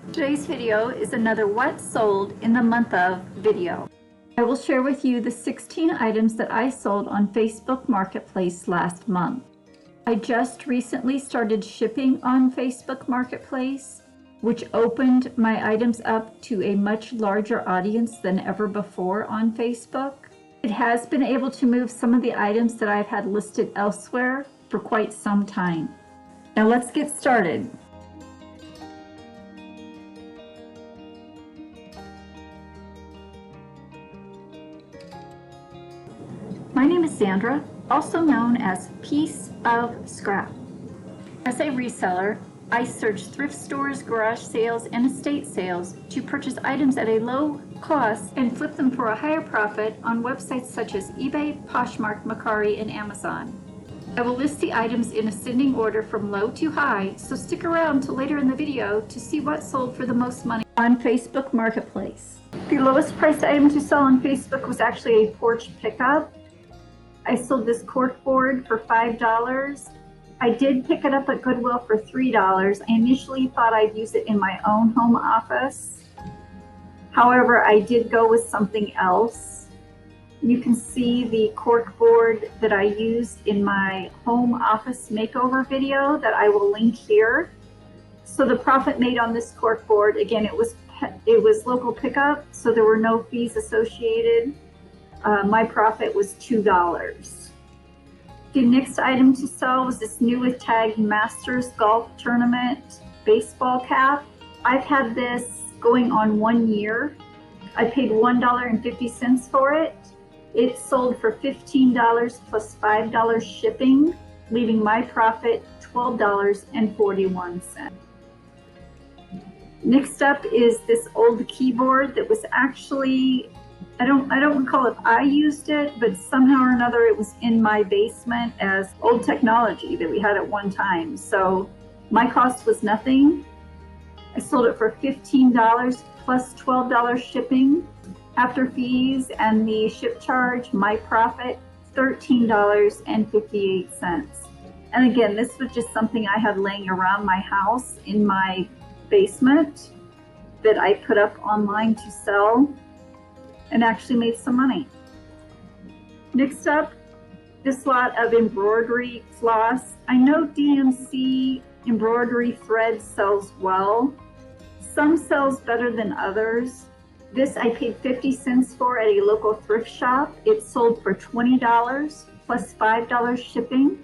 Today's video is another what sold in the month of video. I will share with you the 16 items that I sold on Facebook Marketplace last month. I just recently started shipping on Facebook Marketplace, which opened my items up to a much larger audience than ever before on Facebook. It has been able to move some of the items that I've had listed elsewhere for quite some time. Now let's get started. My name is Sandra, also known as Piece of Scrap. As a reseller, I search thrift stores, garage sales, and estate sales to purchase items at a low cost and flip them for a higher profit on websites such as eBay, Poshmark, Mercari, and Amazon. I will list the items in ascending order from low to high, so stick around till later in the video to see what sold for the most money on Facebook Marketplace. The lowest priced item to sell on Facebook was actually a porch pickup. I sold this cork board for $5. I did pick it up at Goodwill for $3. I initially thought I'd use it in my own home office. However, I did go with something else. You can see the cork board that I used in my home office makeover video that I will link here. So the profit made on this cork board, again, it was local pickup, so there were no fees associated. My profit was $2. The next item to sell was this new with tag Masters Golf Tournament baseball cap. I've had this going on 1 year. I paid $1.50 for it. It sold for $15 plus $5 shipping, leaving my profit $12.41. Next up is this old keyboard that was actually, I don't recall if I used it, but somehow or another it was in my basement as old technology that we had at one time. So my cost was nothing. I sold it for $15 plus $12 shipping. After fees and the ship charge, my profit, $13.58. And again, this was just something I had laying around my house in my basement that I put up online to sell and actually made some money. Next up, this lot of embroidery floss. I know DMC embroidery thread sells well. Some sells better than others. This I paid 50 cents for at a local thrift shop. It sold for $20 plus $5 shipping,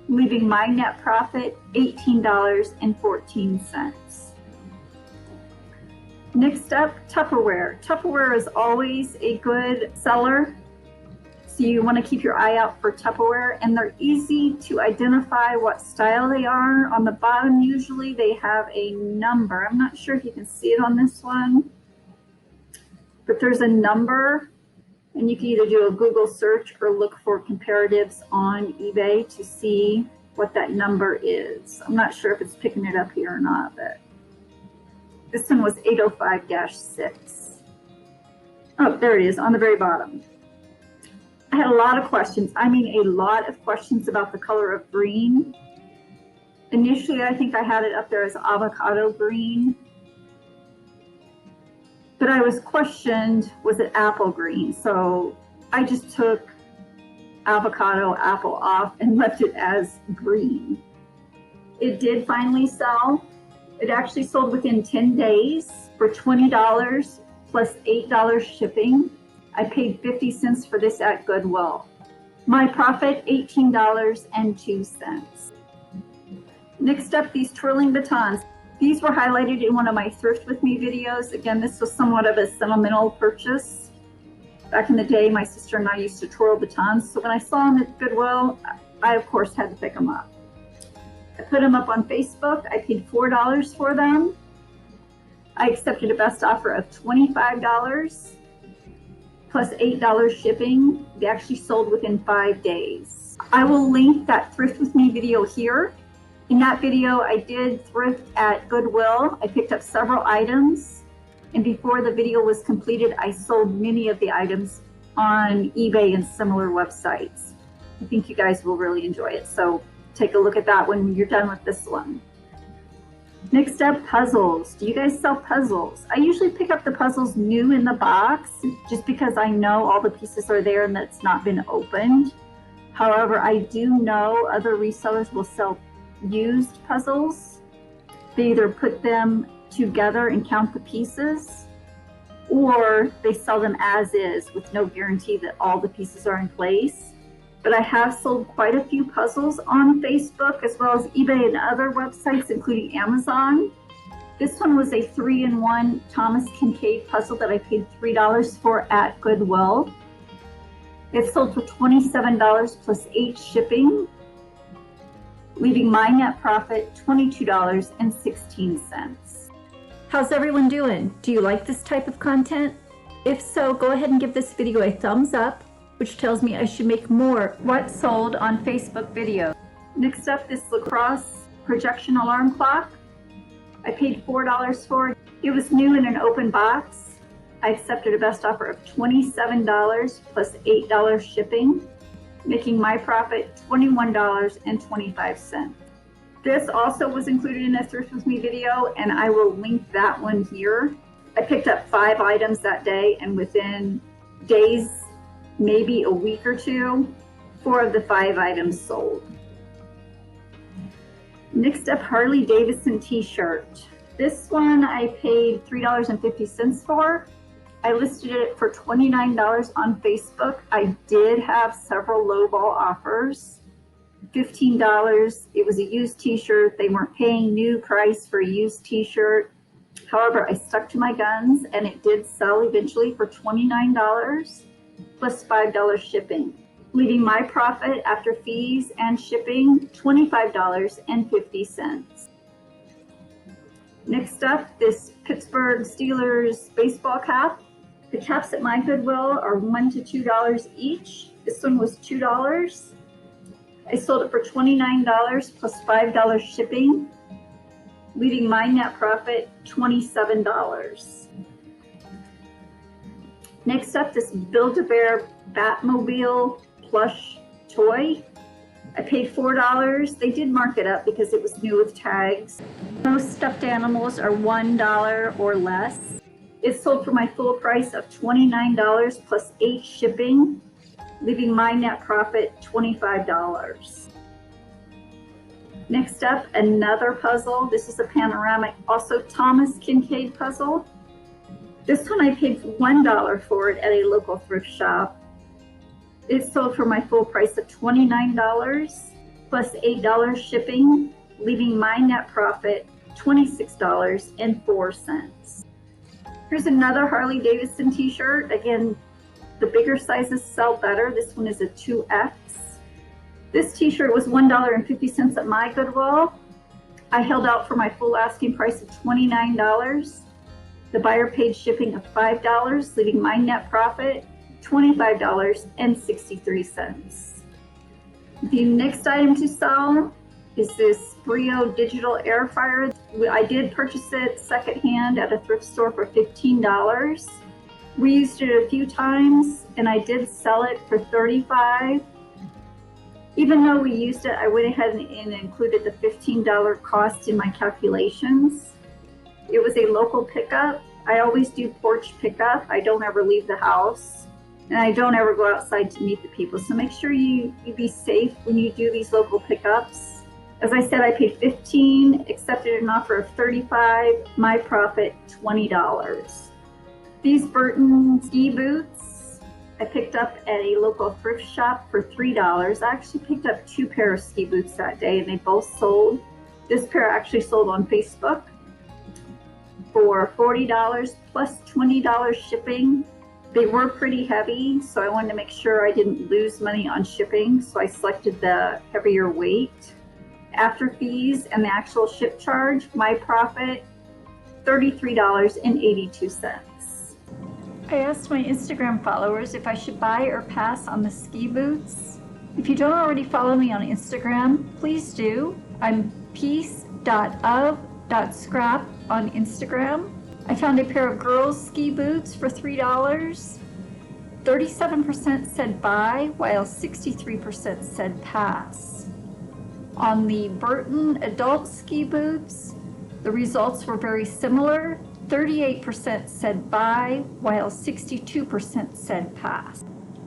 leaving my net profit $18.14. Next up, Tupperware. Tupperware is always a good seller, so you want to keep your eye out for Tupperware, and they're easy to identify what style they are. On the bottom, usually they have a number. I'm not sure if you can see it on this one, but there's a number, and you can either do a Google search or look for comparatives on eBay to see what that number is. I'm not sure if it's picking it up here or not, but this one was 805-6. Oh, there it is on the very bottom. I had a lot of questions. I mean, a lot of questions about the color of green. Initially, I think I had it up there as avocado green, but I was questioned, was it apple green? So I just took avocado apple off and left it as green. It did finally sell. It actually sold within 10 days for $20 plus $8 shipping. I paid 50 cents for this at Goodwill. My profit, $18.02. Next up, these twirling batons. These were highlighted in one of my Thrift With Me videos. Again, this was somewhat of a sentimental purchase. Back in the day, my sister and I used to twirl batons. So when I saw them at Goodwill, I of course had to pick them up. I put them up on Facebook. I paid $4 for them. I accepted a best offer of $25 plus $8 shipping. They actually sold within 5 days. I will link that Thrift With Me video here. In that video, I did thrift at Goodwill. I picked up several items, and before the video was completed, I sold many of the items on eBay and similar websites. I think you guys will really enjoy it. So take a look at that when you're done with this one. Next up, puzzles. Do you guys sell puzzles? I usually pick up the puzzles new in the box just because I know all the pieces are there and that's not been opened. However, I do know other resellers will sell used puzzles. They either put them together and count the pieces, or they sell them as is with no guarantee that all the pieces are in place. But I have sold quite a few puzzles on Facebook as well as eBay and other websites, including Amazon. This one was a 3-in-1 Thomas Kincaid puzzle that I paid $3 for at Goodwill. It sold for $27 plus 8 shipping, leaving my net profit $22.16. How's everyone doing? Do you like this type of content? If so, go ahead and give this video a thumbs up, which tells me I should make more what sold on Facebook videos. Next up, this lacrosse projection alarm clock. I paid $4 for it. It was new in an open box. I accepted a best offer of $27 plus $8 shipping, making my profit $21.25. This also was included in a Thrift With Me video, and I will link that one here. I picked up 5 items that day, and within days, maybe a week or two, 4 of the 5 items sold. Next up, Harley Davidson t-shirt. This one I paid $3.50 for. I listed it for $29 on Facebook. I did have several lowball offers. $15, it was a used t-shirt. They weren't paying new price for a used t-shirt. However, I stuck to my guns and it did sell eventually for $29 plus $5 shipping, leaving my profit after fees and shipping $25.50. Next up, this Pittsburgh Steelers baseball cap. The caps at my Goodwill are $1 to $2 each. This one was $2. I sold it for $29 plus $5 shipping, leaving my net profit $27. Next up, this Build-A-Bear Batmobile plush toy. I paid $4. They did mark it up because it was new with tags. Most stuffed animals are $1 or less. It sold for my full price of $29 plus 8 shipping, leaving my net profit $25. Next up, another puzzle. This is a panoramic, also Thomas Kincaid puzzle. This one I paid $1 for it at a local thrift shop. It sold for my full price of $29 plus $8 shipping, leaving my net profit $26.04. Here's another Harley Davidson t-shirt. Again, the bigger sizes sell better. This one is a 2X. This t-shirt was $1.50 at my Goodwill. I held out for my full asking price of $29. The buyer paid shipping of $5, leaving my net profit $25.63. The next item to sell is this Brio digital air fryer. I did purchase it secondhand at a thrift store for $15. We used it a few times and I did sell it for $35. Even though we used it, I went ahead and included the $15 cost in my calculations. It was a local pickup. I always do porch pickup. I don't ever leave the house and I don't ever go outside to meet the people. So make sure you be safe when you do these local pickups. As I said, I paid $15, accepted an offer of $35, my profit $20. These Burton ski boots I picked up at a local thrift shop for $3. I actually picked up 2 pairs of ski boots that day and they both sold. This pair actually sold on Facebook for $40 plus $20 shipping. They were pretty heavy, so I wanted to make sure I didn't lose money on shipping, so I selected the heavier weight. After fees and the actual ship charge, my profit, $33.82. I asked my Instagram followers if I should buy or pass on the ski boots. If you don't already follow me on Instagram, please do. I'm piece.of.scrap on Instagram. I found a pair of girls' ski boots for $3. 37% said buy, while 63% said pass. On the Burton adult ski boots, The results were very similar. 38% said buy, while 62% said pass.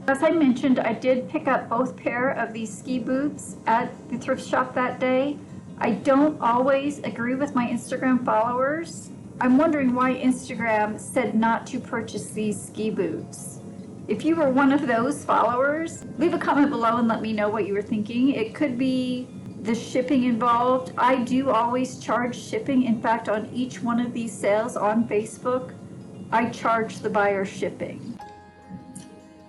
As I mentioned, I did pick up both pair of these ski boots at the thrift shop that day. I don't always agree with my Instagram followers. I'm wondering why Instagram said not to purchase these ski boots. If you were one of those followers, leave a comment below and let me know what you were thinking. It could be the shipping involved. I do always charge shipping. In fact, on each one of these sales on Facebook, I charge the buyer shipping.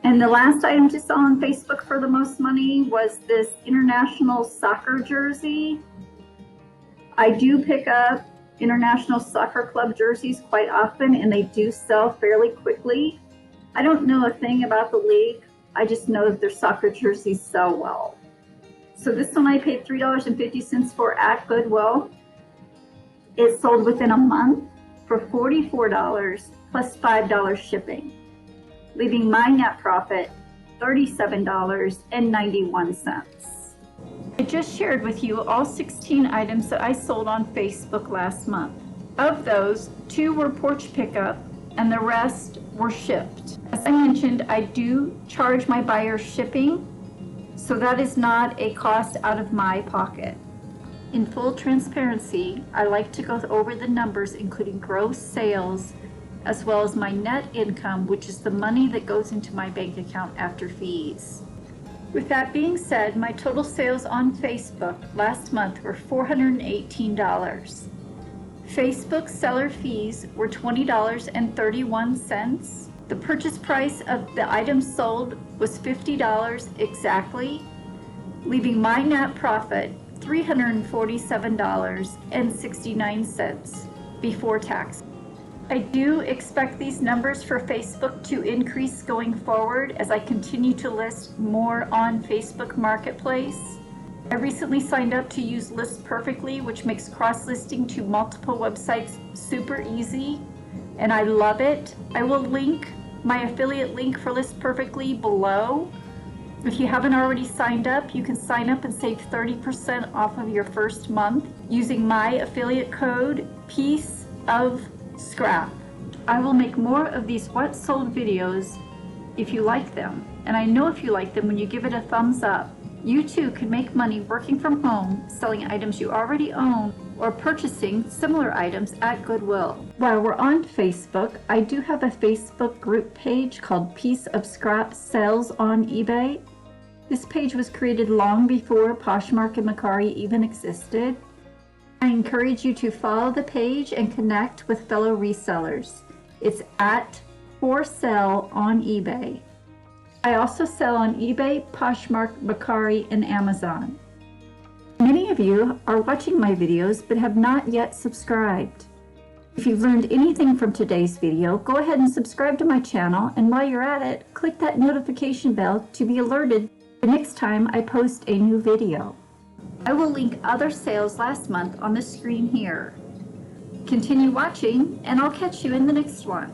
And the last item I saw on Facebook for the most money was this international soccer jersey. I do pick up international soccer club jerseys quite often, and they do sell fairly quickly. I don't know a thing about the league. I just know that their soccer jerseys sell well. So this one I paid $3.50 for at Goodwill. It sold within a month for $44 plus $5 shipping, leaving my net profit $37.91. I just shared with you all 16 items that I sold on Facebook last month. Of those, 2 were porch pickup and the rest were shipped. As I mentioned, I do charge my buyers shipping, so that is not a cost out of my pocket. In full transparency, I like to go over the numbers, including gross sales, as well as my net income, which is the money that goes into my bank account after fees. With that being said, my total sales on Facebook last month were $418. Facebook seller fees were $20.31. The purchase price of the items sold was $50 exactly, leaving my net profit $347.69 before tax. I do expect these numbers for Facebook to increase going forward as I continue to list more on Facebook Marketplace. I recently signed up to use List Perfectly, which makes cross-listing to multiple websites super easy, and I love it. I will link my affiliate link for List Perfectly below. If you haven't already signed up, you can sign up and save 30% off of your first month using my affiliate code PIECEOFSCRAP. I will make more of these what sold videos if you like them, and I know if you like them when you give it a thumbs up. You too can make money working from home, selling items you already own, or purchasing similar items at Goodwill. While we're on Facebook, I do have a Facebook group page called Piece of Scrap Sells on eBay. This page was created long before Poshmark and Mercari even existed. I encourage you to follow the page and connect with fellow resellers. It's at For Sell on eBay. I also sell on eBay, Poshmark, Mercari, and Amazon. Many of you are watching my videos but have not yet subscribed. If you've learned anything from today's video, go ahead and subscribe to my channel, and while you're at it, click that notification bell to be alerted the next time I post a new video. I will link other sales last month on the screen here. Continue watching, and I'll catch you in the next one.